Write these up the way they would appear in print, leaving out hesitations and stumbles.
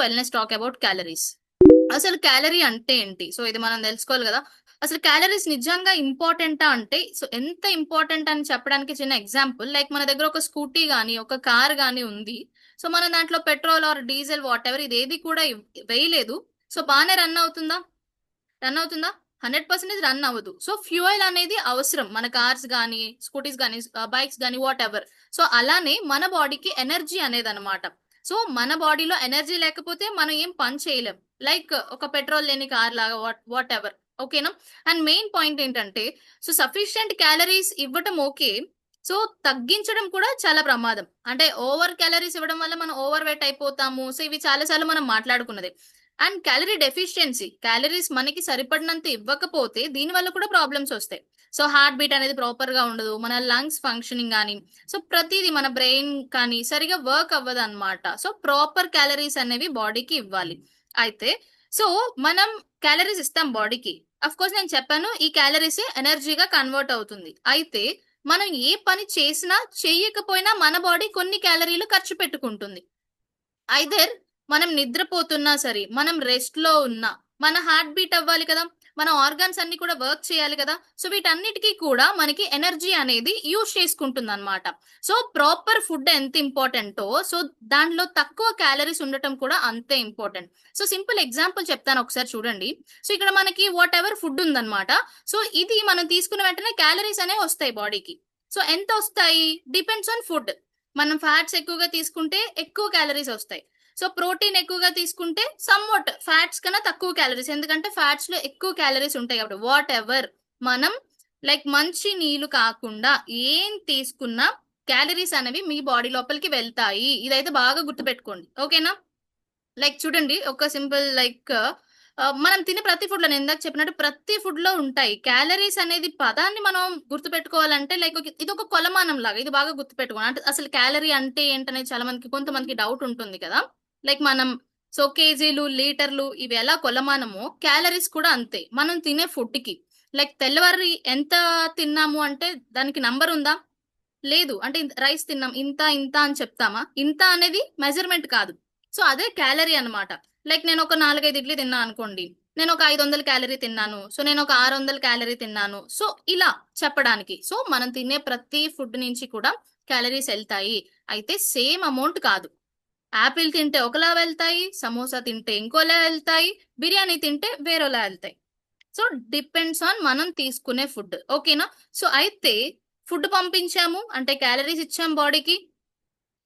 Wellness talk about calories. అసలు calorie అంటే ఏంటి? సో ఇది మనం తెలుసుకోవాలి కదా. అసలు క్యాలరీస్ నిజంగా ఇంపార్టెంటా అంటే, సో ఎంత ఇంపార్టెంట్ అని చెప్పడానికి చిన్న ఎగ్జాంపుల్, లైక్ మన దగ్గర ఒక స్కూటీ గానీ, ఒక కార్ గానీ ఉంది. సో మనం దాంట్లో petrol are diesel what ever ఇదేది కూడా వేయలేదు. సో బానే రన్ అవుతుందా? రన్ అవుతుందా? 100% రన్ అవ్వదు. సో ఫ్యూయల్ అనేది అవసరం. మన కార్స్ గానీ, స్కూటీస్ గానీ, బైక్స్ గానీ వాట్ ఎవర్. సో అలానే మన బాడీకి ఎనర్జీ అనేదన్నమాట. సో మన బాడీలో ఎనర్జీ లేకపోతే మనం ఏం పని చేయలేం. లైక్ ఒక పెట్రోల్ లేని కార్ లాగా వాట్ ఎవర్. ఓకేనా? అండ్ మెయిన్ పాయింట్ ఏంటంటే, సో సఫిషియెంట్ క్యాలరీస్ ఇవ్వటం ఓకే. సో తగ్గించడం కూడా చాలా ప్రమాదం. అంటే ఓవర్ క్యాలరీస్ ఇవ్వడం వల్ల మనం ఓవర్ వెయిట్ అయిపోతాము. సో ఇవి చాలా సార్లు మనం మాట్లాడుకున్నదే. అండ్ క్యాలరీ డెఫిషియన్సీ, క్యాలరీస్ మనకి సరిపడినంత ఇవ్వకపోతే దీని వల్ల కూడా ప్రాబ్లమ్స్ వస్తాయి. సో హార్ట్ బీట్ అనేది ప్రాపర్ గా ఉండదు, మన లంగ్స్ ఫంక్షనింగ్ కానీ, సో ప్రతిదీ మన బ్రెయిన్ కానీ సరిగా వర్క్ అవ్వదు అనమాట. సో ప్రాపర్ క్యాలరీస్ అనేవి బాడీకి ఇవ్వాలి. అయితే సో మనం క్యాలరీస్ ఇస్తాం బాడీకి. అఫ్ కోర్స్ నేను చెప్పాను ఈ క్యాలరీస్ ఎనర్జీగా కన్వర్ట్ అవుతుంది. అయితే మనం ఏ పని చేసినా చెయ్యకపోయినా మన బాడీ కొన్ని క్యాలరీలు ఖర్చు పెట్టుకుంటుంది. ఐదర్ మనం నిద్రపోతున్నా సరే, మనం రెస్ట్ లో ఉన్నా, మన హార్ట్ బీట్ అవ్వాలి కదా, మన ఆర్గాన్స్ అన్ని కూడా వర్క్ చేయాలి కదా. సో వీటన్నిటికీ కూడా మనకి ఎనర్జీ అనేది యూజ్ చేసుకుంటుంది అనమాట. సో ప్రాపర్ ఫుడ్ ఎంత ఇంపార్టెంటో, సో దాంట్లో తక్కువ క్యాలరీస్ ఉండటం కూడా అంతే ఇంపార్టెంట్. సో సింపుల్ ఎగ్జాంపుల్ చెప్తాను, ఒకసారి చూడండి. సో ఇక్కడ మనకి వాట్ ఎవర్ ఫుడ్ ఉందన్నమాట. సో ఇది మనం తీసుకున్న వెంటనే క్యాలరీస్ అనేవి వస్తాయి బాడీకి. సో ఎంత వస్తాయి? Depends on food. మనం ఫ్యాట్స్ ఎక్కువగా తీసుకుంటే ఎక్కువ క్యాలరీస్ వస్తాయి. సో ప్రోటీన్ ఎక్కువగా తీసుకుంటే సమ్వాట్ ఫ్యాట్స్ కన్నా తక్కువ క్యాలరీస్, ఎందుకంటే ఫ్యాట్స్ లో ఎక్కువ క్యాలరీస్ ఉంటాయి కాబట్టి. వాట్ ఎవర్ మనం లైక్ మంచి నీళ్లు కాకుండా ఏం తీసుకున్నా క్యాలరీస్ అనేవి మీ బాడీ లోపలికి వెళ్తాయి. ఇదైతే బాగా గుర్తుపెట్టుకోండి, ఓకేనా? లైక్ చూడండి, ఒక సింపుల్ లైక్ మనం తినే ప్రతి ఫుడ్ లో, నేను ఇందాక చెప్పినట్టు ప్రతి ఫుడ్ లో ఉంటాయి క్యాలరీస్ అనేది. పదాన్ని మనం గుర్తుపెట్టుకోవాలంటే లైక్ ఇది ఒక కొలమానం లాగా, ఇది బాగా గుర్తుపెట్టుకోవాలి. అంటే అసలు క్యాలరీ అంటే ఏంటనేది చాలా మందికి కొంతమందికి డౌట్ ఉంటుంది కదా. లైక్ మనం సో కేజీలు లీటర్లు ఇవి ఎలా కొలమానమో క్యాలరీస్ కూడా అంతే మనం తినే ఫుడ్ కి. లైక్ తెల్లవారి ఎంత తిన్నాము అంటే దానికి నంబర్ ఉందా? లేదు. అంటే రైస్ తిన్నాం ఇంత ఇంత అని చెప్తామా? ఇంత అనేది మెజర్మెంట్ కాదు. సో అదే క్యాలరీ అన్నమాట. లైక్ నేను ఒక 4-5 ఇడ్లీ తిన్నా అనుకోండి, నేను ఒక 500 క్యాలరీ తిన్నాను, సో నేను ఒక 600 క్యాలరీ తిన్నాను, సో ఇలా చెప్పడానికి. సో మనం తినే ప్రతి ఫుడ్ నుంచి కూడా క్యాలరీస్ వెళ్తాయి. అయితే సేమ్ అమౌంట్ కాదు. యాపిల్ తింటే ఒకలా వెళ్తాయి, సమోసా తింటే ఇంకోలా వెళ్తాయి, బిర్యానీ తింటే వేరేలా వెళ్తాయి. సో డిపెండ్స్ ఆన్ మనం తీసుకునే ఫుడ్, ఓకేనా? సో అయితే ఫుడ్ పంపించాము అంటే క్యాలరీస్ ఇచ్చాం బాడీకి,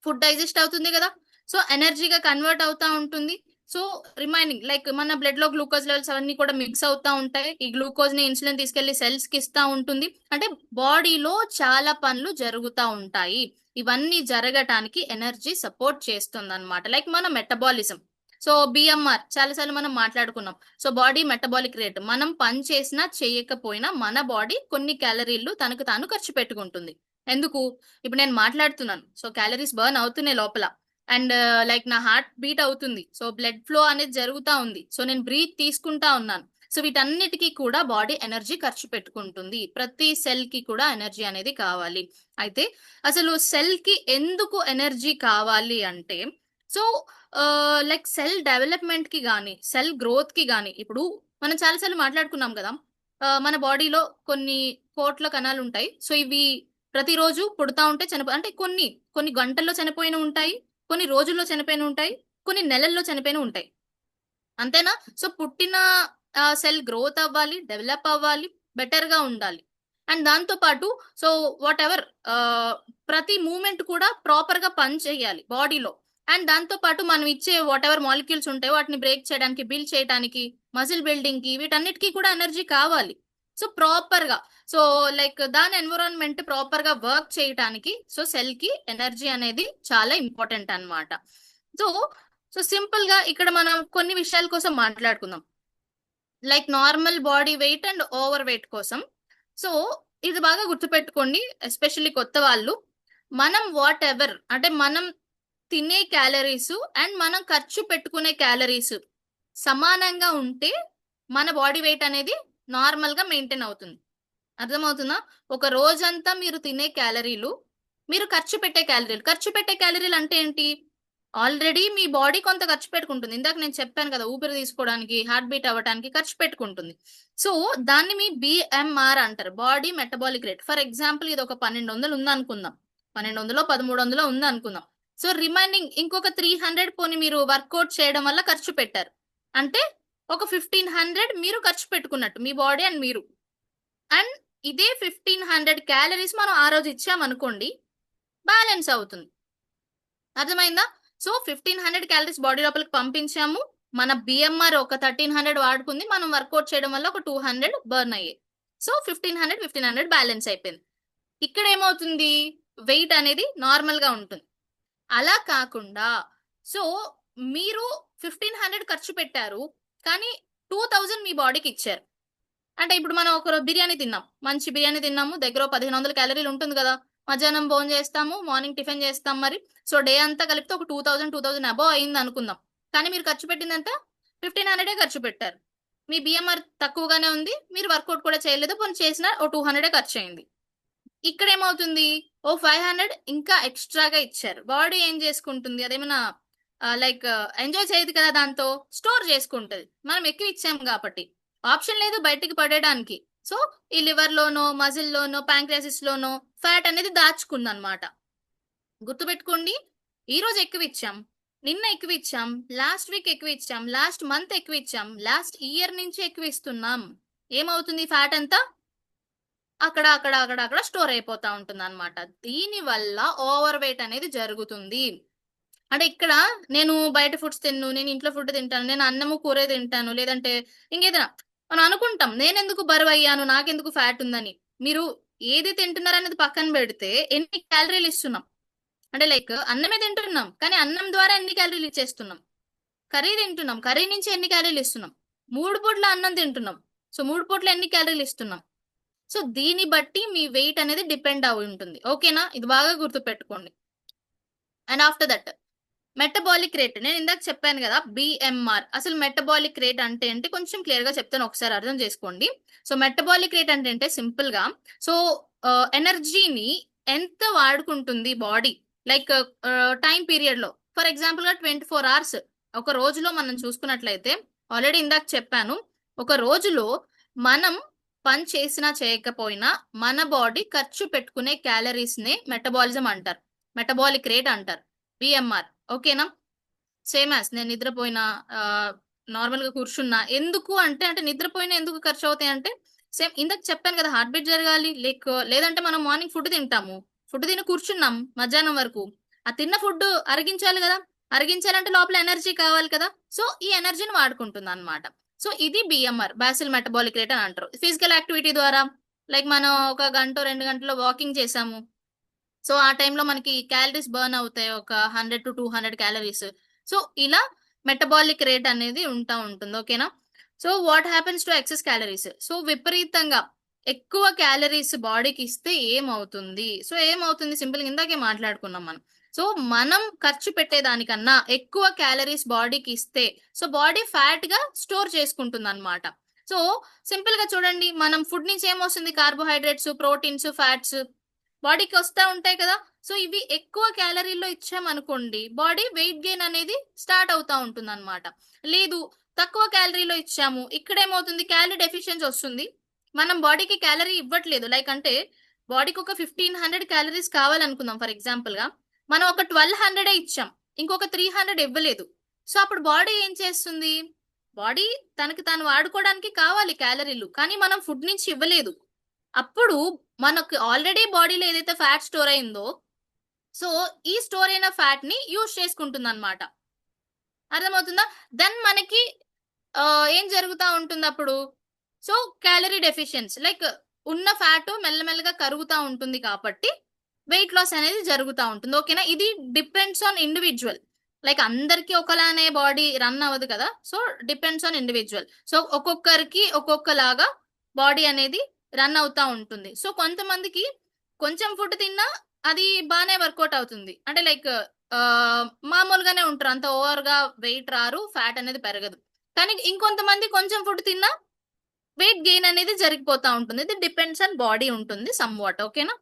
ఫుడ్ డైజెస్ట్ అవుతుంది కదా. సో ఎనర్జీగా కన్వర్ట్ అవుతా ఉంటుంది. సో రిమైనింగ్ లైక్ మన బ్లడ్ లో గ్లూకోజ్ లెవెల్స్ అవన్నీ కూడా మిక్స్ అవుతా ఉంటాయి. ఈ గ్లూకోజ్ ని ఇన్సులిన్ తీసుకెళ్లి సెల్స్ కి ఇస్తా ఉంటుంది. అంటే బాడీలో చాలా పనులు జరుగుతూ ఉంటాయి. ఇవన్నీ జరగటానికి ఎనర్జీ సపోర్ట్ చేస్తుంది అనమాట. లైక్ మన మెటబాలిజం. సో బిఎంఆర్ చాలాసార్లు మనం మాట్లాడుకున్నాం. సో బాడీ మెటబాలిక్ రేట్, మనం పని చేసినా చేయకపోయినా మన బాడీ కొన్ని క్యాలరీలు తనకు తాను ఖర్చు పెట్టుకుంటుంది. ఎందుకు? ఇప్పుడు నేను మాట్లాడుతున్నాను, సో క్యాలరీస్ బర్న్ అవుతున్నాయి లోపల. అండ్ లైక్ నా హార్ట్ బీట్ అవుతుంది, సో బ్లడ్ ఫ్లో అనేది జరుగుతా ఉంది, సో నేను బ్రీత్ తీసుకుంటా ఉన్నాను. సో వీటన్నిటికీ కూడా బాడీ ఎనర్జీ ఖర్చు పెట్టుకుంటుంది. ప్రతి సెల్ కి కూడా ఎనర్జీ అనేది కావాలి. అయితే అసలు సెల్ కి ఎందుకు ఎనర్జీ కావాలి అంటే, సో లైక్ సెల్ డెవలప్మెంట్ కి గానీ, సెల్ గ్రోత్ కి గానీ, ఇప్పుడు మనం చాలాసార్లు మాట్లాడుకున్నాం కదా. మన బాడీలో కొన్ని కోట్ల కణాలు ఉంటాయి. సో ఇవి ప్రతిరోజు పుడతా ఉంటే అంటే కొన్ని కొన్ని గంటల్లో చనిపోయిన ఉంటాయి, కొన్ని రోజుల్లో చనిపోయిన ఉంటాయి, కొన్ని నెలల్లో చనిపోయిన ఉంటాయి. అంతేనా? సో పుట్టిన సెల్ గ్రోత్ అవ్వాలి, డెవలప్ అవ్వాలి, బెటర్ గా ఉండాలి. అండ్ దాంతో పాటు సో వాట్ ఎవర్ ప్రతి మూమెంట్ కూడా ప్రాపర్ గా పని చేయాలి బాడీలో. అండ్ దాంతో పాటు మనం ఇచ్చే వాట్ ఎవర్ మాలిక్యూల్స్ ఉంటాయో వాటిని బ్రేక్ చేయడానికి, బిల్డ్ చేయడానికి, మజిల్ బిల్డింగ్ కి, వీటన్నిటికీ కూడా ఎనర్జీ కావాలి. సో ప్రాపర్ గా సో లైక్ దాని ఎన్విరాన్మెంట్ ప్రాపర్ గా వర్క్ చేయడానికి సో సెల్ కి ఎనర్జీ అనేది చాలా ఇంపార్టెంట్ అన్నమాట. సో సో సింపుల్ గా ఇక్కడ మనం కొన్ని విషయాల కోసం మాట్లాడుకుందాం. Like normal body weight and over weight కోసం. సో ఇది బాగా గుర్తుపెట్టుకోండి, ఎస్పెషల్లీ కొత్త వాళ్ళు. మనం వాట్ ఎవర్ అంటే మనం తినే క్యాలరీస్ అండ్ మనం ఖర్చు పెట్టుకునే క్యాలరీస్ సమానంగా ఉంటే మన బాడీ వెయిట్ అనేది నార్మల్ గా మెయింటైన్ అవుతుంది. అర్థమవుతుందా? ఒక రోజంతా మీరు తినే క్యాలరీలు, మీరు ఖర్చు పెట్టే క్యాలరీలు అంటే ఏంటి? ఆల్రెడీ మీ బాడీ కొంత ఖర్చు పెట్టుకుంటుంది. ఇందాక నేను చెప్పాను కదా! ఊపిరి తీసుకోవడానికి, హార్ట్ బీట్ అవ్వటానికి ఖర్చు పెట్టుకుంటుంది. సో, దాన్ని మీ బీఎంఆర్ అంటారు. Body metabolic rate. For example ఇదొక 1200 ఉందనుకుందాం. 1200, 1300 ఉందనుకుందాం. సో, రిమైనింగ్ ఇంకొక 300 పోనీ మీరు వర్కౌట్ చేయడం వల్ల ఖర్చు పెట్టారు. అంటే ఒక 1500 మీరు ఖర్చు పెట్టుకున్నట్టు. మీ బాడీ అండ్ మీరు. అండ్ ఇదే 1500 క్యాలరీస్ మనం ఆ రోజు ఇచ్చామనుకోండి, బ్యాలెన్స్ అవుతుంది. అర్థమైందా? సో, 1500 క్యాలరీస్ బాడీ లోపలికి పంపించాము. మన బీఎంఆర్ ఒక 1300 వాడుకుంది. మనం వర్కౌట్ చేయడం వల్ల ఒక 200 బర్న్ అయ్యాయి. సో, 1500, 1500 బ్యాలెన్స్ అయిపోయింది. ఇక్కడ ఏమవుతుంది? వెయిట్ అనేది నార్మల్‌గా ఉంటుంది. అలా కాకుండా సో, మీరు 1500 ఖర్చు పెట్టారు. కానీ 2000 మీ బాడీకి ఇచ్చారు. అంటే ఇప్పుడు మనం ఒక బిర్యానీ తిన్నాం. మంచి బిర్యానీ తిన్నాము. దగ్గర ఓ 1500 క్యాలరీలు ఉంటుంది గదా! మధ్యాహ్నం భోంచేస్తాము. మార్నింగ్ టిఫిన్ చేస్తాం మరి. సో, డే అంతా కలిపితే ఒక 2000 అబోవ్ అయిందనుకుందాం. కానీ మీరు ఖర్చు పెట్టిందెంత? 1500 ఖర్చు పెట్టారు. మీ బీఎంఆర్ తక్కువగానే ఉంది. మీరు వర్కౌట్ కూడా చేయలేదు. పోనీ చేసినా ఓ 200 ఖర్చయింది. ఇక్కడేమవుతుంది? ఓ 500 ఇంకా ఎక్స్‌ట్రాగా ఇచ్చారు. బాడీ ఏం చేసుకుంటుంది? అదేమన్నా లైక్ ఎంజాయ్ చేయదు కదా దాంతో. స్టోర్ చేసుకుంటది. మనం ఎక్కువ ఇచ్చాం గాబట్టి. ఆప్షన్ లేదు బయటికి పడేయడానికి. సో, ఈ లివర్‌లోనో, మజిల్‌లోనో, పాంక్రియాసిస్‌లోనో ఫ్యాట్ అనేది దాచుకుందనమాట. గుర్తుపెట్టుకోండి. ఈరోజు ఎక్కువిచ్చాం. నిన్న ఎక్కువిచ్చాం. లాస్ట్ వీక్ ఎక్కువిచ్చాం. లాస్ట్ మంత్ ఎక్కువిచ్చాం. లాస్ట్ ఇయర్ నుంచి ఎక్కువిస్తున్నాం. ఏమవుతుంది ఫ్యాట్ అంతా? అక్కడ స్టోర్ అయిపోతా ఉంటుందన్నమాట. దీనివల్ల ఓవర్ వెయిట్ అనేది జరుగుతుంది. అంటే ఇక్కడ నేను బయట ఫుడ్స్ తినను. నేను ఇంట్లో ఫుడ్ తింటాను. నేను అన్నము, కూరే తింటాను. లేదంటే ఇంకేదైనా మనం అనుకుంటాం. నేనెందుకు బరువయ్యాను? నాకెందుకు ఫ్యాట్ ఉందని. మీరు ఏది తింటున్నారనేది పక్కన పెడితే ఎన్ని క్యాలరీలు ఇస్తున్నాం. అంటే లైక్ అన్నమే తింటున్నాం. కానీ అన్నం ద్వారా ఎన్ని క్యాలరీలు ఇచ్చేస్తున్నాం. కర్రీ తింటున్నాం. కర్రీ నుంచి ఎన్ని క్యాలరీలు ఇస్తున్నాం. 3 పూట్ల అన్నం తింటున్నాం. సో 3 పూట్ల ఎన్ని క్యాలరీలు ఇస్తున్నాం. సో దీన్ని బట్టి మీ వెయిట్ అనేది డిపెండ్ అయి ఉంటుంది. ఓకేనా? ఇది బాగా గుర్తుపెట్టుకోండి. And after that metabolic rate. నేను ఇందాక చెప్పాను గదా! బీఎంఆర్. అసలు మెటబాలిక్ రేట్ అంటే ఏంటి? కొంచెం క్లియర్‌గా చెప్తాను. ఒకసారి అర్థం చేసుకోండి. సో, మెటబాలిక్ రేట్ అంటే సింపుల్‌గా సో, ఎనర్జీని ఎంత వాడుకుంటుంది బాడీ లైక్ టైమ్ పీరియడ్‌లో. ఫర్ ఎగ్జాంపుల్‌గా 24 అవర్స్ ఒక రోజులో మనం చూసుకున్నట్లయితే ఆల్రెడీ ఇందాక చెప్పాను. ఒక రోజులో మనం పని చేసినా చేయకపోయినా మన బాడీ ఖర్చు పెట్టుకునే క్యాలరీస్‌నే మెటబాలిజం అంటారు. మెటబాలిక్ రేట్ అంటారు. బీఎంఆర్. ఓకేనా? సేమ్ యాస్ నేను నిద్రపోయినా నార్మల్‌గా కూర్చున్నా. ఎందుకు అంటే నిద్రపోయినా ఎందుకు ఖర్చవుతాయంటే, సేమ్ ఇందాక చెప్పాను కదా! హార్ట్ బీట్ జరగాలి. లేదంటే మనం మార్నింగ్ ఫుడ్ తింటాము. ఫుడ్ తిని కూర్చున్నాం మధ్యాహ్నం వరకు. ఆ తిన్న ఫుడ్ అరిగించాలి గదా! అరిగించాలంటే లోపల ఎనర్జీ కావాలి కదా! సో, ఈ ఎనర్జీని వాడుకుంటుందన్నమాట. సో, ఇది బీఎంఆర్. బాసిల్ మెటబాలిక్ రేట్ అని అంటారు. ఫిజికల్ యాక్టివిటీ ద్వారా లైక్ మనం ఒక గంటో, 2 గంటలో వాకింగ్ చేసాము. సో, ఆ టైంలో మనకి క్యాలరీస్ బర్న్ అవుతాయి. ఒక 100-200 క్యాలరీస్. సో, ఇలా మెటబాలిక్ రేట్ అనేది ఉంటుంది. ఓకేనా? So, what happens to excess calories? So, విపరీతంగా ఎక్కువ క్యాలరీస్ బాడీకి ఇస్తే ఏమవుతుంది? సో, ఏమవుతుంది సింపుల్‌గా ఇందాకే మాట్లాడుకున్నాం మనం. సో, మనం ఖర్చు పెట్టేదానికన్నా ఎక్కువ క్యాలరీస్ బాడీకి ఇస్తే, సో, బాడీ ఫ్యాట్‌గా స్టోర్ చేసుకుంటుందన్నమాట. సో, సింపుల్‌గా చూడండి మనం ఫుడ్ నుంచి ఏమొస్తుంది? కార్బోహైడ్రేట్స్, ప్రోటీన్స్, ఫ్యాట్స్ బాడీకి వస్తా ఉంటాయి కదా! సో, ఇవి ఎక్కువ క్యాలరీలో ఇచ్చామనుకోండి, బాడీ వెయిట్ గెయిన్ అనేది స్టార్ట్ అవుతా ఉంటుందన్నమాట. లేదు తక్కువ క్యాలరీలో ఇచ్చాము. ఇక్కడేమవుతుంది క్యాలరీ డెఫిషియన్సీ వస్తుంది. మనం బాడీకి క్యాలరీ ఇవ్వట్లేదు. లైక్ అంటే బాడీకి ఒక 1500 క్యాలరీస్ కావాలనుకుందాం ఫర్ ఎగ్జాంపుల్‌గా. మనం ఒక 1200 ఇచ్చాం. ఇంకొక 300 ఇవ్వలేదు. సో, అప్పుడు బాడీ ఏం చేస్తుంది? బాడీ తనకి తాను వాడుకోవడానికి కావాలి క్యాలరీలు. కానీ మనం ఫుడ్ నుంచి ఇవ్వలేదు. అప్పుడు మనకు ఆల్రెడీ బాడీలో ఏదైతే ఫ్యాట్ స్టోర్ అయిందో, సో, ఈ స్టోర్ అయిన ఫ్యాట్‌ని యూజ్ చేసుకుంటుందన్నమాట. అర్థమవుతుందా? దెన్ మనకి ఏం జరుగుతా ఉంటుందప్పుడు? సో, క్యాలరీ డెఫిషియన్సీ లైక్ ఉన్న ఫ్యాటు మెల్లమెల్లగా కరుగుతా ఉంటుంది కాబట్టి, వెయిట్ లాస్ అనేది జరుగుతా ఉంటుంది. ఓకేనా? ఇది డిపెండ్స్ ఆన్ ఇండివిడ్యువల్. లైక్ అందరికి ఒకలానే బాడీ రన్ అవ్వదు కదా! So, depends on individual. So, ఒక్కొక్కరికి ఒక్కొక్కలాగా బాడీ అనేది రన్ అవుతా ఉంటుంది. సో, కొంతమందికి కొంచెం ఫుడ్ తిన్నా అది బానే వర్కౌట్ అవుతుంది. అంటే లైక్ మామూలుగానే ఉంటారు. అంత ఓవర్‌గా వెయిట్ రారు. ఫ్యాట్ అనేది పెరగదు. కానీ ఇంకొంతమంది కొంచెం ఫుడ్ తిన్నా వెయిట్ గెయిన్ అనేది జరిగిపోతా ఉంటుంది. ఇది డిపెండ్స్ ఆన్ బాడీ ఉంటుంది సమ్‌వాట్ ఓకేనా?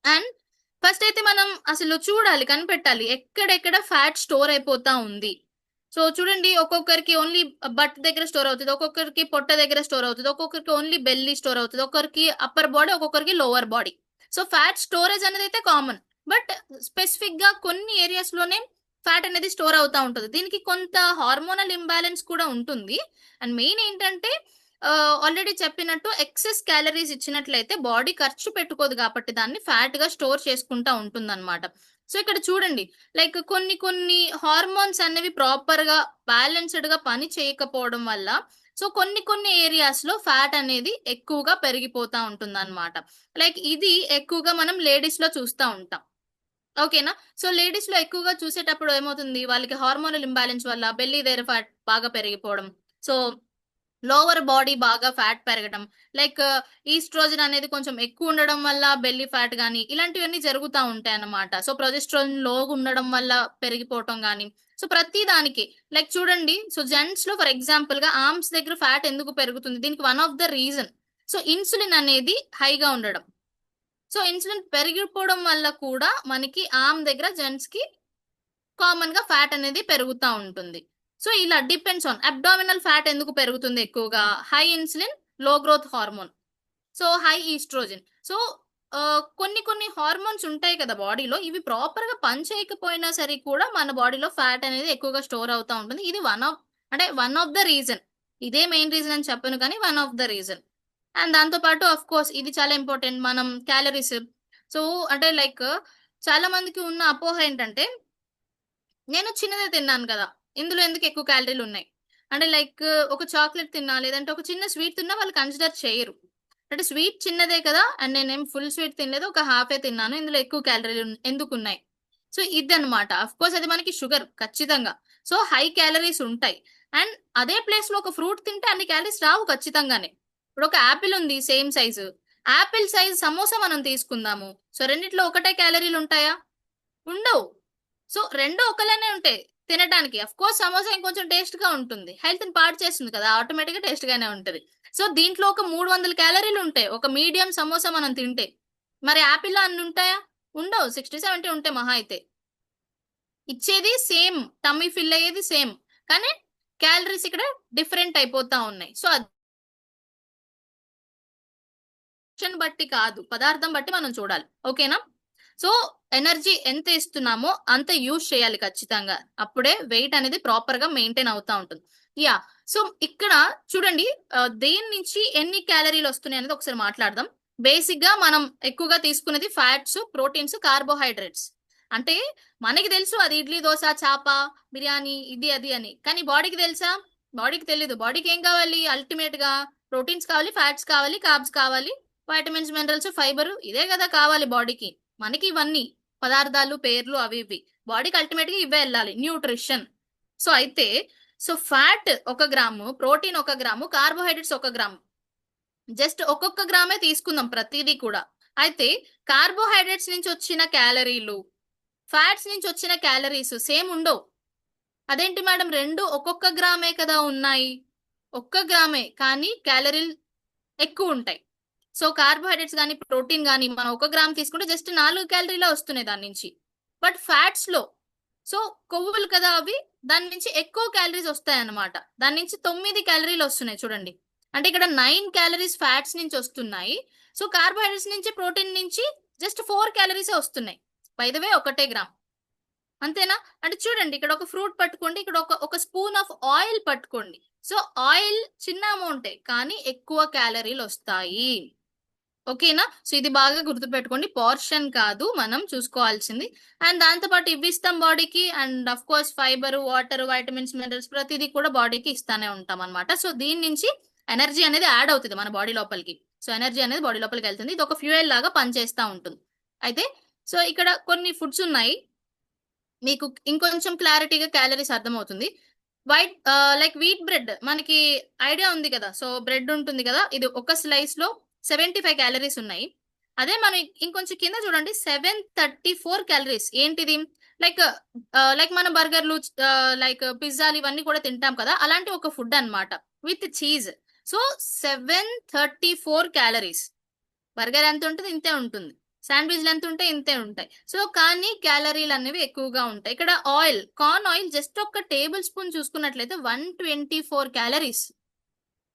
అండ్ ఫస్ట్ అయితే మనం అసలు చూడాలి, కనిపెట్టాలి ఎక్కడెక్కడ ఫ్యాట్ స్టోర్ అయిపోతా ఉంది. సో చూడండి, ఒక్కొక్కరికి ఓన్లీ బట్ దగ్గర స్టోర్ అవుతుంది, ఒక్కొక్కరికి పొట్ట దగ్గర స్టోర్ అవుతుంది, ఒక్కొక్కరికి ఓన్లీ బెల్లీ స్టోర్ అవుతుంది, ఒక్కొక్కరికి అప్పర్ బాడీ, ఒక్కొక్కరికి lower body. So fat storage అనేది అయితే కామన్, బట్ స్పెసిఫిక్ గా కొన్ని ఏరియాస్ లోనే ఫ్యాట్ అనేది స్టోర్ అవుతా ఉంటుంది. దీనికి కొంత హార్మోనల్ ఇంబ్యాలెన్స్ కూడా ఉంటుంది. అండ్ మెయిన్ ఏంటంటే ఆల్రెడీ చెప్పినట్టు ఎక్సెస్ క్యాలరీస్ ఇచ్చినట్లయితే బాడీ ఖర్చు పెట్టుకోదు కాబట్టి దాన్ని ఫ్యాట్ గా స్టోర్ చేసుకుంటా ఉంటుంది అనమాట. సో ఇక్కడ చూడండి, లైక్ కొన్ని కొన్ని హార్మోన్స్ అనేవి ప్రాపర్ గా బ్యాలెన్స్డ్ గా పని చేయకపోవడం వల్ల సో కొన్ని కొన్ని ఏరియాస్ లో ఫ్యాట్ అనేది ఎక్కువగా పెరిగిపోతా ఉంటుంది అనమాట. లైక్ ఇది ఎక్కువగా మనం లేడీస్ లో చూస్తూ ఉంటాం. ఓకేనా? సో లేడీస్ లో ఎక్కువగా చూసేటప్పుడు ఏమవుతుంది, వాళ్ళకి హార్మోనల్ ఇంబ్యాలెన్స్ వల్ల బెల్లీ దగ్గర ఫ్యాట్ బాగా పెరిగిపోవడం, సో లోవర్ బాడీ బాగా ఫ్యాట్ పెరగడం, లైక్ ఈస్ట్రోజన్ అనేది కొంచెం ఎక్కువ ఉండడం వల్ల బెల్లీ ఫ్యాట్ గానీ ఇలాంటివన్నీ జరుగుతూ ఉంటాయి అన్నమాట. సో ప్రొజెస్ట్రాన్ లోగా ఉండడం వల్ల పెరిగిపోవటం గానీ, సో ప్రతి దానికి లైక్ చూడండి, సో జెంట్స్ లో ఫర్ ఎగ్జాంపుల్ గా ఆర్మ్స్ దగ్గర ఫ్యాట్ ఎందుకు పెరుగుతుంది, దీనికి one of the reason so insulin అనేది హైగా ఉండడం. సో ఇన్సులిన్ పెరిగిపోవడం వల్ల కూడా మనకి ఆర్మ్ దగ్గర జెంట్స్ కి కామన్ గా ఫ్యాట్ అనేది పెరుగుతూ ఉంటుంది. సో ఇలా డిపెండ్స్ ఆన్ అబ్డామినల్ ఫ్యాట్ ఎందుకు పెరుగుతుంది ఎక్కువగా, high insulin, low growth hormone, so high oestrogen. So కొన్ని కొన్ని హార్మోన్స్ ఉంటాయి కదా బాడీలో, ఇవి ప్రాపర్ గా పని చేయకపోయినా సరే కూడా మన బాడీలో ఫ్యాట్ అనేది ఎక్కువగా స్టోర్ అవుతా ఉంటుంది. ఇది వన్ ఆఫ్ ద రీజన్, ఇదే మెయిన్ రీజన్ అని చెప్పను కానీ one of the reason. And దాంతో పాటు అఫ్ కోర్స్ ఇది చాలా ఇంపార్టెంట్, మనం క్యాలరీస్. సో అంటే లైక్ చాలా మందికి ఉన్న అపోహ ఏంటంటే, నేను చిన్నదే తిన్నాను కదా, ఇందులో ఎందుకు ఎక్కువ క్యాలరీలు ఉన్నాయి అంటే, లైక్ ఒక చాక్లెట్ తిన్నా లేదంటే ఒక చిన్న స్వీట్ తిన్నా వాళ్ళు కన్సిడర్ చేయరు. అంటే స్వీట్ చిన్నదే కదా, అండ్ నేనేం ఫుల్ స్వీట్ తినలేదు, ఒక హాఫే తిన్నాను, ఇందులో ఎక్కువ క్యాలరీలు ఎందుకు ఉన్నాయి. సో ఇదన్నమాట. అఫ్ కోర్స్ అది మనకి షుగర్ ఖచ్చితంగా, సో హై క్యాలరీస్ ఉంటాయి. అండ్ అదే ప్లేస్ లో ఒక ఫ్రూట్ తింటే అన్ని క్యాలరీస్ రావు ఖచ్చితంగానే. ఇప్పుడు ఒక యాపిల్ ఉంది same size, Apple size samosa మనం తీసుకుందాము, సో రెండిట్లో ఒకటే క్యాలరీలు ఉంటాయా? ఉండవు. సో రెండు ఒకలానే ఉంటాయి తినడానికి. అఫ్ కోర్స్ సమోసా ఇంకొంచెం టేస్ట్ గా ఉంటుంది, హెల్త్ ని పాడు చేస్తుంది కదా, ఆటోమేటిక్ గా టేస్ట్ గానే ఉంటది. సో దీంట్లో ఒక 300 క్యాలరీలు ఉంటాయి ఒక మీడియం సమోసా మనం తింటే. మరి యాపిల్ లో అన్ని ఉంటాయా? ఉండవు, 60-70 ఉంటాయి మహా అయితే. ఇచ్చేది సేమ్, టమ్మీ ఫిల్ అయ్యేది సేమ్, కానీ క్యాలరీస్ ఇక్కడ డిఫరెంట్ అయిపోతా ఉన్నాయి. సో బట్టి కాదు, పదార్థం బట్టి మనం చూడాలి. ఓకేనా? సో ఎనర్జీ ఎంత ఇస్తున్నామో అంత యూజ్ చేయాలి ఖచ్చితంగా, అప్పుడే వెయిట్ అనేది ప్రాపర్ గా మెయింటైన్ అవుతా ఉంటుంది. యా. సో ఇక్కడ చూడండి, దేని నుంచి ఎన్ని క్యాలరీలు వస్తున్నాయి అనేది ఒకసారి మాట్లాడదాం. బేసిక్ గా మనం ఎక్కువగా తీసుకునేది ఫ్యాట్స్, ప్రోటీన్స్, కార్బోహైడ్రేట్స్. అంటే మనకి తెలుసు అది ఇడ్లీ, దోశ, చాప, బిర్యానీ, ఇది అది అని, కానీ బాడీకి తెలుసా? బాడీకి తెలీదు. బాడీకి ఏం కావాలి, అల్టిమేట్ గా ప్రోటీన్స్ కావాలి, ఫ్యాట్స్ కావాలి, కార్బ్స్ కావాలి, వైటమిన్స్, మినరల్స్, ఫైబర్, ఇదే కదా కావాలి బాడీకి. మనకి ఇవన్నీ పదార్థాలు పేర్లు అవి ఇవి, బాడీకి అల్టిమేట్ గా ఇవే వెళ్ళాలి, న్యూట్రిషన్. సో అయితే so fat 1 gram, protein 1 gram, carbohydrates 1 gram, just ఒక్కొక్క గ్రామే తీసుకుందాం ప్రతిదీ కూడా. అయితే కార్బోహైడ్రేట్స్ నుంచి వచ్చిన క్యాలరీలు, ఫ్యాట్స్ నుంచి వచ్చిన క్యాలరీస్ సేమ్ ఉండవు. అదేంటి మేడం, రెండు ఒక్కొక్క గ్రామే కదా ఉన్నాయి? 1 గ్రామే, కానీ క్యాలరీలు ఎక్కువ ఉంటాయి. సో కార్బోహైడ్రేట్స్ కానీ ప్రోటీన్ కానీ మనం 1 గ్రామ్ తీసుకుంటే జస్ట్ 4 క్యాలరీలే వస్తున్నాయి దాని నుంచి. బట్ ఫ్యాట్స్ లో సో కొవ్వులు కదా అవి, దాని నుంచి ఎక్కువ క్యాలరీస్ వస్తాయి అన్నమాట. దాని నుంచి 9 క్యాలరీలు వస్తున్నాయి చూడండి. అంటే ఇక్కడ 9 క్యాలరీస్ ఫ్యాట్స్ నుంచి వస్తున్నాయి. సో కార్బోహైడ్రేట్స్ నుంచి, ప్రోటీన్ నుంచి జస్ట్ 4 క్యాలరీసే వస్తున్నాయి. By the way 1 gram. అంతేనా? అంటే చూడండి, ఇక్కడ ఒక ఫ్రూట్ పట్టుకోండి, ఇక్కడ ఒక స్పూన్ ఆఫ్ ఆయిల్ పట్టుకోండి. సో ఆయిల్ చిన్న అమౌంటే, కానీ ఎక్కువ క్యాలరీలు వస్తాయి. ఓకేనా? సో ఇది బాగా గుర్తుపెట్టుకోండి, పోర్షన్ కాదు మనం చూసుకోవాల్సింది. అండ్ దాంతో పాటు ఇవి ఇస్తాం బాడీకి, and of course fibre, water, vitamins, minerals ప్రతిదీ కూడా బాడీకి ఇస్తానే ఉంటాం అనమాట. సో దీని నుంచి ఎనర్జీ అనేది యాడ్ అవుతుంది మన బాడీ లోపలికి. సో ఎనర్జీ అనేది బాడీ లోపలికి వెళ్తుంది, ఇది ఒక ఫ్యూయల్ లాగా పనిచేస్తూ ఉంటుంది. అయితే సో ఇక్కడ కొన్ని ఫుడ్స్ ఉన్నాయి, మీకు ఇంకొంచెం క్లారిటీగా క్యాలరీస్ అర్థమవుతుంది. వైట్ లైక్ వీట్ బ్రెడ్ మనకి ఐడియా ఉంది కదా, సో బ్రెడ్ ఉంటుంది కదా, ఇది ఒక స్లైస్ లో 75 క్యాలరీస్ ఉన్నాయి. అదే మనం ఇంకొంచెం కింద చూడండి, 734 క్యాలరీస్. ఏంటిది? లైక్ లైక్ మన బర్గర్లు, లైక్ పిజ్జాలు ఇవన్నీ కూడా తింటాం కదా, అలాంటి ఒక ఫుడ్ అన్నమాట with cheese. So 734 calories. Burger ఎంత ఉంటుంది? ఇంతే ఉంటుంది. శాండ్విచ్ ఎంత ఉంటే ఇంతే ఉంటాయి. సో కానీ క్యాలరీలు అనేవి ఎక్కువగా ఉంటాయి. ఇక్కడ ఆయిల్, కార్న్ ఆయిల్ జస్ట్ ఒక టేబుల్ స్పూన్ చూసుకున్నట్లయితే 124 క్యాలరీస్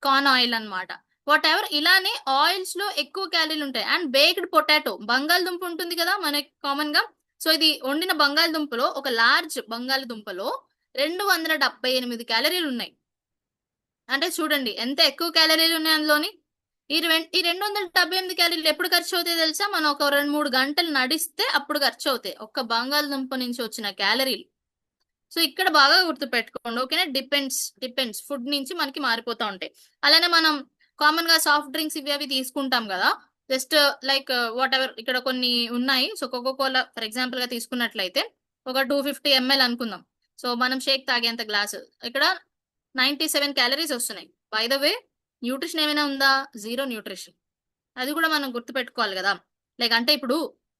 కార్న్ ఆయిల్ అన్నమాట. వాట్ ఎవర్ ఇలానే ఆయిల్స్ లో ఎక్కువ క్యాలరీలు ఉంటాయి. అండ్ బేక్డ్ పొటాటో, బంగాళదుంప ఉంటుంది కదా మనకి కామన్ గా. సో ఇది వండిన బంగాళదుంపలో, ఒక లార్జ్ బంగాళదుంపలో 278 క్యాలరీలు ఉన్నాయి. అంటే చూడండి ఎంత ఎక్కువ క్యాలరీలు ఉన్నాయి అందులోని. ఈ 278 క్యాలరీలు ఎప్పుడు ఖర్చు అవుతాయి తెలుసా? మనం ఒక 2-3 గంటలు నడిస్తే అప్పుడు ఖర్చు అవుతాయి ఒక్క బంగాళదుంప నుంచి వచ్చిన క్యాలరీలు. సో ఇక్కడ బాగా గుర్తు పెట్టుకోండి, ఓకేనా? డిపెండ్స్ ఫుడ్ నుంచి మనకి మారిపోతా ఉంటాయి. అలానే మనం కామన్ గా సాఫ్ట్ డ్రింక్స్ ఇవి అవి తీసుకుంటాం కదా, జస్ట్ లైక్ వాట్ ఎవర్ ఇక్కడ కొన్ని ఉన్నాయి. So Coca Cola for example గా తీసుకున్నట్లయితే ఒక 250 ml అనుకుందాం. సో మనం షేక్ తాగేంత గ్లాసు, ఇక్కడ 97 క్యాలరీస్ వస్తున్నాయి. బై ద వే న్యూట్రిషన్ ఏమైనా ఉందా? Zero nutrition. అది కూడా మనం గుర్తు పెట్టుకోవాలి కదా. లైక్ అంటే ఇప్పుడు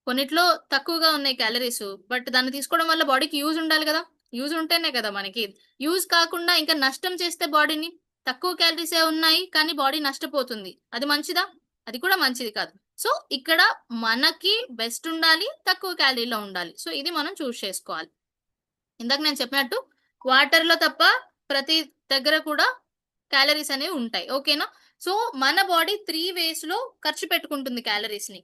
కొన్నిట్లో తక్కువగా ఉన్నాయి క్యాలరీస్, బట్ దాన్ని తీసుకోవడం వల్ల బాడీకి యూజ్ ఉండాలి కదా. యూజ్ ఉంటేనే కదా మనకి. యూజ్ కాకుండా ఇంకా నష్టం చేస్తే బాడీని, తక్కువ క్యాలరీసే ఉన్నాయి కానీ బాడీ నష్టపోతుంది, అది మంచిదా? అది కూడా మంచిది కాదు. సో ఇక్కడ మనకి బెస్ట్ ఉండాలి, తక్కువ క్యాలరీలో ఉండాలి. సో ఇది మనం చూస్ చేసుకోవాలి. ఇందాక నేను చెప్పినట్టు వాటర్ లో తప్ప ప్రతి దగ్గర కూడా క్యాలరీస్ అనేవి ఉంటాయి, ఓకేనా? సో మన బాడీ 3 ways లో ఖర్చు పెట్టుకుంటుంది క్యాలరీస్ ని.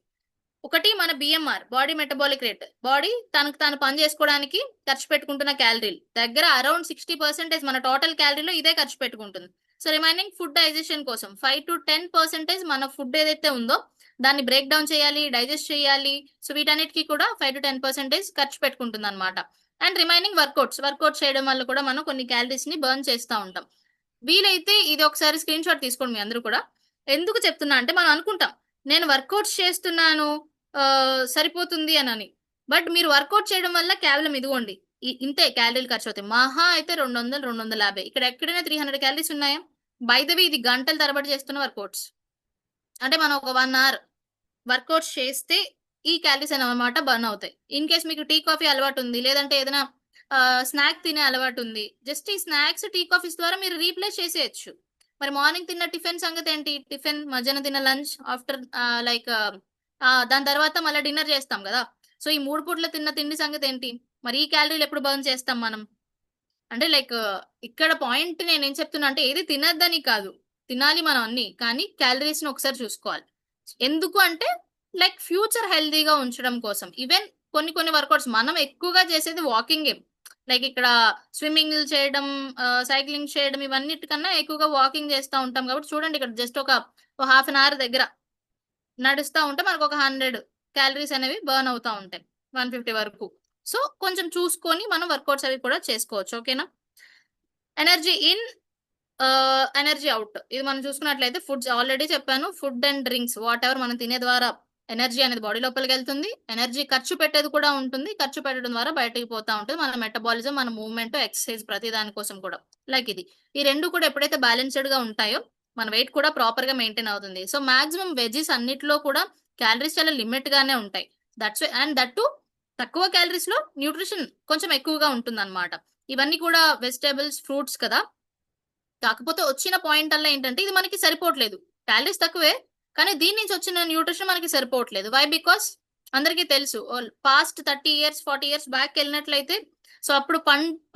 ఒకటి మన BMR, body metabolic rate, body తనకు తాను పని చేసుకోవడానికి ఖర్చు పెట్టుకుంటున్న క్యాలరీలు దగ్గర అరౌండ్ 60% మన టోటల్ క్యాలరీలో ఇదే ఖర్చు పెట్టుకుంటుంది. సో రిమైనింగ్ ఫుడ్ డైజెషన్ కోసం 5-10% మన ఫుడ్ ఏదైతే ఉందో దాన్ని బ్రేక్ డౌన్ చేయాలి, డైజెస్ట్ చేయాలి. సో వీటన్నిటికీ కూడా 5-10% ఖర్చు పెట్టుకుంటుంది అనమాట. అండ్ రిమైనింగ్ వర్కౌట్స్ చేయడం వల్ల కూడా మనం కొన్ని క్యాలరీస్ ని బర్న్ చేస్తూ ఉంటాం. వీలైతే ఇది ఒకసారి స్క్రీన్ షాట్ తీసుకోండి మీ అందరూ కూడా. ఎందుకు చెప్తున్నా అంటే మనం అనుకుంటాం నేను వర్కౌట్స్ చేస్తున్నాను సరిపోతుంది అని. బట్ మీరు వర్కౌట్ చేయడం వల్ల కేవలం ఇదిగోండి ఇంతే క్యాలరీలు ఖర్చు అవుతాయి. మహా అయితే 200-250. ఇక్కడ ఎక్కడైనా 300 క్యాలరీస్ ఉన్నాయా? బై ద వే ఇది గంటల తరబడి చేస్తున్న వర్కౌట్స్. అంటే మనం ఒక 1 hour వర్కౌట్స్ చేస్తే ఈ క్యాలరీస్ అన్నమాట బర్న్ అవుతాయి. ఇన్ కేస్ మీకు టీ కాఫీ అలవాటు ఉంది, లేదంటే ఏదైనా స్నాక్ తినే అలవాటు ఉంది, జస్ట్ ఈ స్నాక్స్ టీ కాఫీస్ ద్వారా మీరు రీప్లేస్ చేసేయచ్చు. మరి మార్నింగ్ తిన్న టిఫిన్ సంగతి ఏంటి? టిఫిన్, మధ్యాహ్నం తిన్న లంచ్, ఆఫ్టర్ లైక్ దాని తర్వాత మళ్ళీ డిన్నర్ చేస్తాం కదా. సో ఈ 3 పూట్ల తిన్న తిండి సంగతి ఏంటి? మరి ఈ క్యాలరీలు ఎప్పుడు బర్న్ చేస్తాం మనం? అంటే లైక్ ఇక్కడ పాయింట్ నేను ఏం చెప్తున్నా అంటే ఏది తినద్దని కాదు, తినాలి మనం అన్ని, కానీ క్యాలరీస్ ని ఒకసారి చూసుకోవాలి. ఎందుకు అంటే లైక్ ఫ్యూచర్ హెల్దీగా ఉంచడం కోసం. ఈవెన్ కొన్ని వర్కౌట్స్ మనం ఎక్కువగా చేసేది వాకింగ్. లైక్ ఇక్కడ స్విమ్మింగ్ చేయడం, సైక్లింగ్ చేయడం, ఇవన్నిటికన్నా ఎక్కువగా వాకింగ్ చేస్తూ ఉంటాం కాబట్టి చూడండి ఇక్కడ జస్ట్ ఒక హాఫ్ అన్ అవర్ దగ్గర నడుస్తూ ఉంటే మనకు ఒక 100 క్యాలరీస్ అనేవి బర్న్ అవుతా ఉంటాయి, 150 వరకు. సో కొంచెం చూసుకొని మనం వర్కౌట్స్ అవి కూడా చేసుకోవచ్చు, ఓకేనా? Energy in, energy out. ఇది మనం చూసుకున్నట్లయితే ఫుడ్స్ ఆల్రెడీ చెప్పాను. Food and drinks what ever మనం తినే ద్వారా ఎనర్జీ అనేది బాడీ లోపలికి వెళ్తుంది. ఎనర్జీ ఖర్చు పెట్టేది కూడా ఉంటుంది. ఖర్చు పెట్టడం ద్వారా బయటకు పోతా ఉంటుంది మన మెటబాలిజం, మన మూవ్మెంట్, ఎక్సర్సైజ్, ప్రతి దాని కోసం కూడా. లైక్ ఇది ఈ రెండు కూడా ఎప్పుడైతే బ్యాలెన్స్డ్ గా ఉంటాయో మన వెయిట్ కూడా ప్రాపర్ గా మెయింటైన్ అవుతుంది. సో మాక్సిమం వెజీస్ అన్నిటిలో కూడా క్యాలరీస్ చాలా లిమిట్ గానే ఉంటాయి. దట్స్ అండ్ దట్ తక్కువ క్యాలరీస్ లో న్యూట్రిషన్ కొంచెం ఎక్కువగా ఉంటుంది అనమాట. ఇవన్నీ కూడా వెజిటేబుల్స్, ఫ్రూట్స్ కదా. కాకపోతే వచ్చిన పాయింట్ అలా ఏంటంటే ఇది మనకి సరిపోవట్లేదు, క్యాలరీస్ తక్కువే కానీ దీని నుంచి వచ్చిన న్యూట్రిషన్ మనకి సరిపోవట్లేదు. వై? బికాస్ అందరికీ తెలుసు పాస్ట్ 30 years 40 years బ్యాక్ వెళ్ళినట్లయితే సో అప్పుడు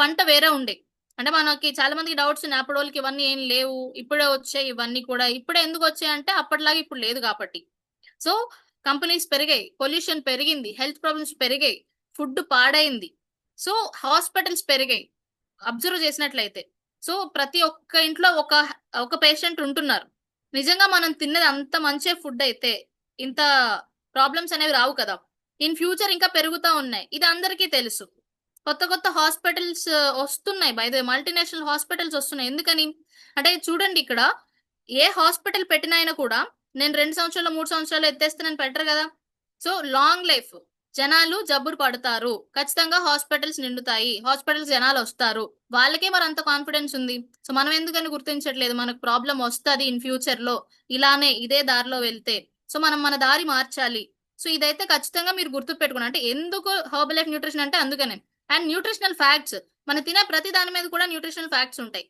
పంట వేరే ఉండే. అంటే మనకి చాలా మందికి డౌట్స్ ఉన్నాయి, అప్పుడు వాళ్ళకి ఇవన్నీ ఏం లేవు, ఇప్పుడే వచ్చాయి ఇవన్నీ కూడా. ఇప్పుడే ఎందుకు వచ్చాయి అంటే అప్పటిలాగా ఇప్పుడు లేదు కాబట్టి. సో కంపెనీస్ పెరిగాయి, పొల్యూషన్ పెరిగింది, హెల్త్ ప్రాబ్లమ్స్ పెరిగాయి, ఫుడ్ పాడైంది, సో హాస్పిటల్స్ పెరిగాయి అబ్జర్వ్ చేసినట్లయితే. సో ప్రతి ఒక్క ఇంట్లో ఒక పేషెంట్ ఉంటున్నారు. నిజంగా మనం తిన్నది అంత మంచి ఫుడ్ అయితే ఇంత ప్రాబ్లమ్స్ అనేవి రావు కదా. ఇన్ ఫ్యూచర్ ఇంకా పెరుగుతా ఉన్నాయి, ఇది అందరికీ తెలుసు. కొత్త హాస్పిటల్స్ వస్తున్నాయి, బై ద మల్టీనేషనల్ హాస్పిటల్స్ వస్తున్నాయి. ఎందుకని అంటే చూడండి ఇక్కడ ఏ హాస్పిటల్ పెట్టినైనా కూడా నేను 2 సంవత్సరాలు 3 సంవత్సరాలు ఎత్తేస్తానని పెట్టరు కదా. సో లాంగ్ లైఫ్, జనాలు జబ్బులు పడతారు, ఖచ్చితంగా హాస్పిటల్స్ నిండుతాయి, హాస్పిటల్స్ జనాలు వస్తారు, వాళ్ళకే మరి అంత కాన్ఫిడెన్స్ ఉంది. సో మనం ఎందుకని గుర్తించట్లేదు? మనకు ప్రాబ్లం వస్తుంది ఇన్ ఫ్యూచర్ లో, ఇలానే ఇదే దారిలో వెళ్తే. సో మనం మన దారి మార్చాలి. సో ఇదైతే ఖచ్చితంగా మీరు గుర్తు పెట్టుకున్నారు. అంటే ఎందుకు హెర్బల్ లైఫ్ న్యూట్రిషన్ అంటే అందుకనే. అండ్ న్యూట్రిషనల్ ఫ్యాక్ట్స్, మన తినే ప్రతి దాని మీద కూడా న్యూట్రిషనల్ ఫ్యాక్ట్స్ ఉంటాయి.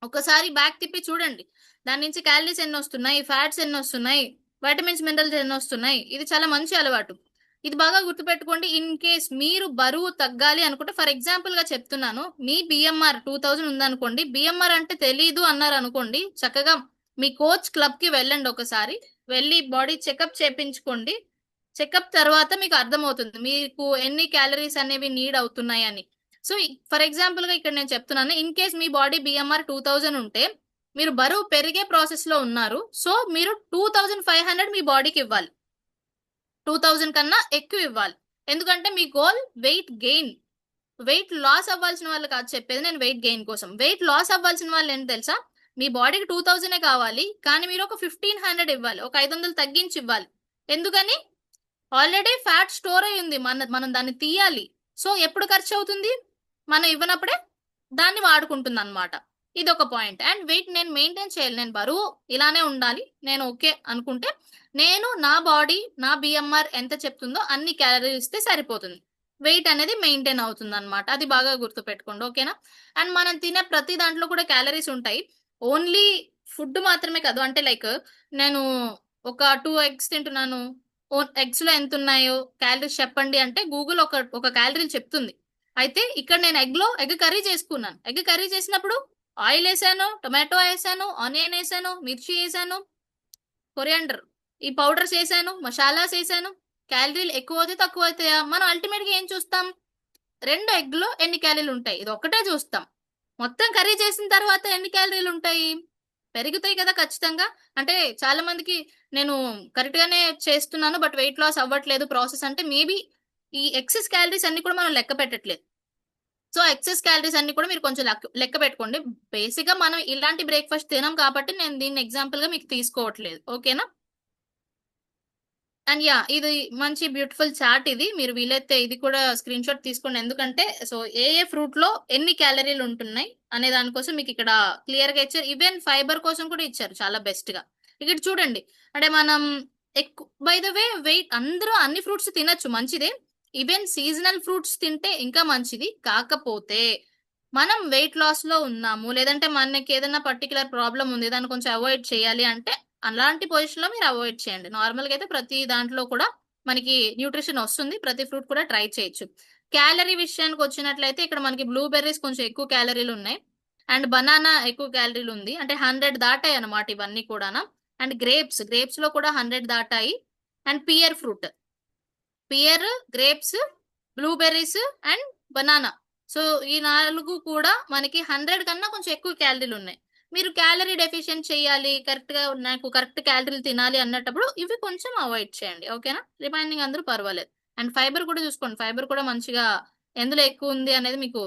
ఒకసారి బ్యాక్ తిప్పి చూడండి, దాని నుంచి క్యాలరీస్ ఎన్ని వస్తున్నాయి, ఫ్యాట్స్ ఎన్ని వస్తున్నాయి, వైటమిన్స్, మినరల్స్ ఎన్నొస్తున్నాయి. ఇది చాలా మంచి అలవాటు. ఇది బాగా గుర్తుపెట్టుకోండి. ఇన్ కేస్ మీరు బరువు తగ్గాలి అనుకుంటే ఫర్ ఎగ్జాంపుల్‌గా చెప్తున్నాను. మీ BMR 2000 ఉందనుకోండి. BMR అంటే తెలీదు అన్నారనుకోండి. చక్కగా మీ కోచ్ క్లబ్‌కి వెళ్ళండి ఒకసారి. వెళ్లి బాడీ చెకప్ చేపించుకోండి. చెకప్ తర్వాత మీకు అర్థమవుతుంది. మీకు ఎన్ని క్యాలరీస్ అనేవి నీడ్ అవుతున్నాయని. సో, ఫర్ ఎగ్జాంపుల్‌గా ఇక్కడ నేను చెప్తున్నాను. In case me body BMR 2000 ఉంటే మీరు బరువు పెరిగే ప్రాసెస్‌లో ఉన్నారు. సో, మీరు 2500 మీ బాడీకివ్వాలి. 2000 కన్నా ఎక్కువివ్వాలి. ఎందుకంటే మీ goal weight gain. Weight loss అవ్వాల్సిన వాళ్ళు కాదు చెప్పేది. నేను వెయిట్ గెయిన్ కోసం. వెయిట్ లాస్ అవ్వాల్సిన వాళ్ళేంటి తెలుసా? మీ బాడీకి 2000 కావాలి. కానీ మీరు ఒక 1500 ఇవ్వాలి. ఒక 500 తగ్గించి ఇవ్వాలి. ఎందుకని? ఆల్రెడీ ఫ్యాట్ స్టోర్ అయ్యి ఉంది. మనం దాన్ని తీయాలి. సో, ఎప్పుడు ఖర్చవుతుంది? మనం ఇవ్వనప్పుడే దాన్ని వాడుకుంటుందన్నమాట. ఇదొక పాయింట్. అండ్ వెయిట్ నేను మెయింటైన్ చేయాలి. నేను బరువు ఇలానే ఉండాలి. నేను ఓకే అనుకుంటే, నేను నా బాడీ, నా BMR ఎంత చెప్తుందో అన్ని క్యాలరీలు ఇస్తే సరిపోతుంది. వెయిట్ అనేది మెయింటైన్ అవుతుందన్నమాట. అది బాగా గుర్తుపెట్టుకోండి. ఓకేనా? అండ్ మనం తినే ప్రతి దాంట్లో కూడా క్యాలరీస్ ఉంటాయి. ఓన్లీ ఫుడ్ మాత్రమే కాదు. అంటే లైక్ నేను ఒక 2 ఎగ్స్ తింటున్నాను. ఎగ్స్‌లో ఎంతున్నాయో క్యాలరీస్ చెప్పండి అంటే గూగుల్ ఒక క్యాలరీలు చెప్తుంది. అయితే ఇక్కడ నేను ఎగ్ కర్రీ చేసుకున్నాను. ఎగ్ కర్రీ చేసినప్పుడు ఆయిలేసాను, టొమాటో ఏసాను, ఆనియన్ ఏసాను, మిర్చి ఏసాను, కొరియాండర్ ఈ పౌడర్స్ ఏసాను, మసాలాస్ ఏసాను. క్యాలరీలు ఎక్కువవుతాయా? తక్కువవుతాయా? మనం అల్టిమేట్‌గా ఏం చూస్తాం? 2 ఎగ్‌లో ఎన్ని క్యాలరీలుంటాయి? ఇదొక్కటే చూస్తాం. మొత్తం కర్రీ చేసిన తర్వాత ఎన్ని క్యాలరీలుంటాయి? పెరుగుతాయి కదా ఖచ్చితంగా. అంటే చాలా మందికి నేను కరెక్ట్‌గానే చేస్తున్నాను. బట్ వెయిట్ లాస్ అవ్వట్లేదు ప్రాసెస్ అంటే మేబీ ఈ ఎక్సెస్ క్యాలరీస్ అన్ని కూడా మనం లెక్క పెట్టట్లేదు. సో, ఎక్సెస్ క్యాలరీస్ అన్ని కూడా మీరు కొంచెం లెక్క పెట్టుకోండి. బేసిక్‌గా మనం ఇలాంటి బ్రేక్‌ఫాస్ట్ తినం కాబట్టి నేను దీన్ని ఎగ్జాంపుల్‌గా మీకు తీసుకోవట్లేదు. ఓకేనా? And yeah! ఇది మంచి బ్యూటిఫుల్ చార్ట్ ఇది. మీరు వీలైతే ఇది కూడా స్క్రీన్‌షాట్ తీసుకోండి. ఎందుకంటే ఏ ఫ్రూట్‌లో ఎన్ని క్యాలరీలు ఉంటున్నాయి అనే దాని కోసం మీకిక్కడ క్లియర్‌గా ఇచ్చారు. ఈవెన్ ఫైబర్ కోసం కూడా ఇచ్చారు చాలా బెస్ట్‌గా. ఇక్కడ చూడండి. అంటే మనం బై ద వే వెయిట్ అందరూ అన్ని ఫ్రూట్స్ తినొచ్చు మంచిదే. ఈవెన్ సీజనల్ ఫ్రూట్స్ తింటే ఇంకా మంచిది. కాకపోతే మనం వెయిట్ లాస్‌లో ఉన్నాము. లేదంటే మనకేదైనా పర్టిక్యులర్ ప్రాబ్లమ్ ఉంది. దాన్ని కొంచెం అవాయిడ్ చేయాలి అంటే అలాంటి పొజిషన్‌లో మీరు అవాయిడ్ చేయండి. నార్మల్‌గా అయితే ప్రతి దాంట్లో కూడా మనకి న్యూట్రిషన్ ఒస్తుంది. ప్రతి ఫ్రూట్ కూడా ట్రై చేయొచ్చు. క్యాలరీ విషయానికొచ్చినట్లయితే ఇక్కడ మనకి బ్లూబెర్రీస్ కొంచెం ఎక్కువ క్యాలరీలున్నాయి. అండ్ బనానా ఎక్కువ క్యాలరీలుంది. అంటే 100 దాటాయన్నమాట ఇవన్నీ కూడాను. అండ్ గ్రేప్స్‌లో కూడా 100 దాటాయి. And pear, grapes, blueberries and banana. So, ఈ 4 కూడా మనకి 100 కన్నా కొంచెం ఎక్కువ క్యాలరీలున్నాయి. మీరు క్యాలరీ డెఫిషియెంట్ చేయాలి, నాకు కరెక్ట్ క్యాలరీలు తినాలి అన్నటప్పుడు ఇవి కొంచెం అవాయిడ్ చేయండి. ఓకేనా? రిమైనింగ్ అందరూ పర్వాలేదు. అండ్ ఫైబర్ కూడా చూసుకోండి. ఫైబర్ కూడా మంచిగా ఎందులో ఎక్కువుంది అనేది మీకు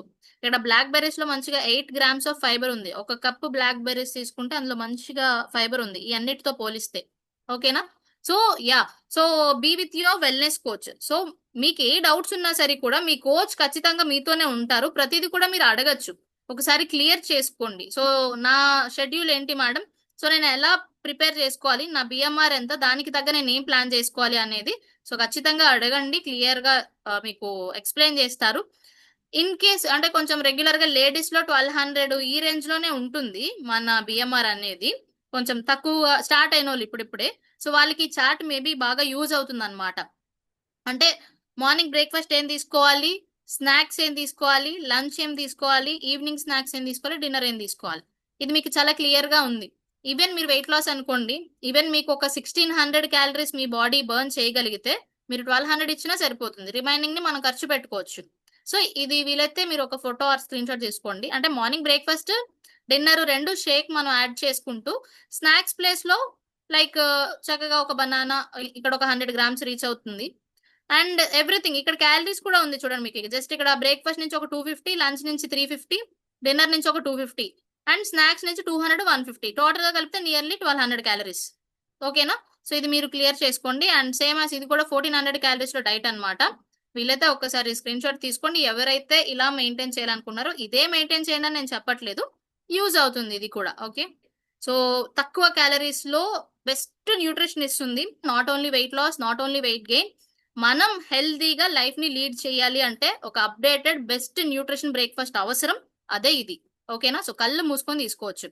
ఇక్కడ బ్లాక్ బెర్రీస్‌లో మంచిగా 8 గ్రామ్స్ ఆఫ్ ఫైబర్ ఉంది. ఒక కప్పు బ్లాక్ బెర్రీస్ తీసుకుంటే అందులో మంచిగా ఫైబర్ ఉంది. ఈ అన్నిటితో పోలిస్తే. ఓకేనా? So, yeah! So, be with your wellness coach. So, మీకు ఏ డౌట్స్ ఉన్నా సరే కూడా మీ కోచ్ ఖచ్చితంగా మీతోనే ఉంటారు. ప్రతీది కూడా మీరు అడగొచ్చు. ఒకసారి క్లియర్ చేసుకోండి. సో, నా షెడ్యూల్ ఏంటి మేడం? సో, నేను ఎలా ప్రిపేర్ చేసుకోవాలి? నా BMR ఎంత? దానికి తగ్గ నేనేం ప్లాన్ చేసుకోవాలి అనేది. సో, ఖచ్చితంగా అడగండి. క్లియర్‌గా మీకు ఎక్స్‌ప్లెయిన్ చేస్తారు. ఇన్ కేస్ అంటే కొంచెం రెగ్యులర్‌గా లేడీస్‌లో 1200 ఈ రేంజ్‌లోనే ఉంటుంది. మన BMR అనేది. కొంచెం తక్కువ స్టార్ట్ అయినోళ్ళు ఇప్పుడిప్పుడే. సో, వాళ్ళకి ఈ చార్ట్ మేబీ బాగా యూజ్ అవుతుందన్నమాట. అంటే మార్నింగ్ బ్రేక్‌ఫాస్ట్ ఏం తీసుకోవాలి? స్నాక్స్ ఏం తీసుకోవాలి? లంచ్ ఏం తీసుకోవాలి? ఈవినింగ్ స్నాక్స్ ఏం తీసుకోవాలి? డిన్నర్ ఏం తీసుకోవాలి? ఇది మీకు చాలా క్లియర్‌గా ఉంది. ఈవెన్ మీరు వెయిట్ లాస్ అనుకోండి. ఈవెన్ మీకు ఒక 1600 క్యాలరీస్ మీ బాడీ బర్న్ చేయగలిగితే మీరు 1200 ఇచ్చినా సరిపోతుంది. రిమైనింగ్‌ని మనం ఖర్చు పెట్టుకోవచ్చు. సో, ఇది వీలైతే మీరు ఒక ఫోటో ఆర్ స్క్రీన్‌షాట్ తీసుకోండి. అంటే మార్నింగ్ బ్రేక్‌ఫాస్ట్, డిన్నర్ 2 షేక్ మనం యాడ్ చేసుకుంటూ స్నాక్స్ ప్లేస్‌లో లైక్ చక్కగా ఒక బనానా ఇక్కడ ఒక 100 గ్రామ్స్ రీచ్ అవుతుంది. అండ్ ఎవ్రీథింగ్ ఇక్కడ క్యాలరీస్ కూడా ఉంది చూడండి మీకు. జస్ట్ ఇక్కడ బ్రేక్‌ఫాస్ట్ నుంచి ఒక 250, లంచ్ నుంచి 350, డిన్నర్ నుంచి ఒక 250 అండ్ స్నాక్స్ నుంచి 200, 150 టోటల్‌గా కలిపితే నియర్లీ 1200 క్యాలరీస్. ఓకేనా? సో, ఇది మీరు క్లియర్ చేసుకోండి. అండ్ సేమ్ యాస్ ఇది కూడా 1400 క్యాలరీస్‌లో డైట్ అన్నమాట. వీలైతే ఒక్కసారి స్క్రీన్‌షాట్ తీసుకోండి. ఎవరైతే ఇలా మెయింటైన్ చేయాలనుకున్నారో ఇదే మెయింటైన్ చేయండి అని నేను చెప్పట్లేదు. యూజ్ అవుతుంది ఇది కూడా. ఓకే. సో, తక్కువ క్యాలరీస్‌లో బెస్ట్ న్యూట్రిషన్ ఇస్తుంది. Not only weight loss, not only weight gain. మనం హెల్తీగా లైఫ్‌ని లీడ్ చేయాలి అంటే ఒక అప్‌డేటెడ్ బెస్ట్ న్యూట్రిషన్ బ్రేక్‌ఫాస్ట్ అవసరం. అదే ఇది. ఓకేనా? సో, కళ్ళు మూసుకొని తీసుకోవచ్చు.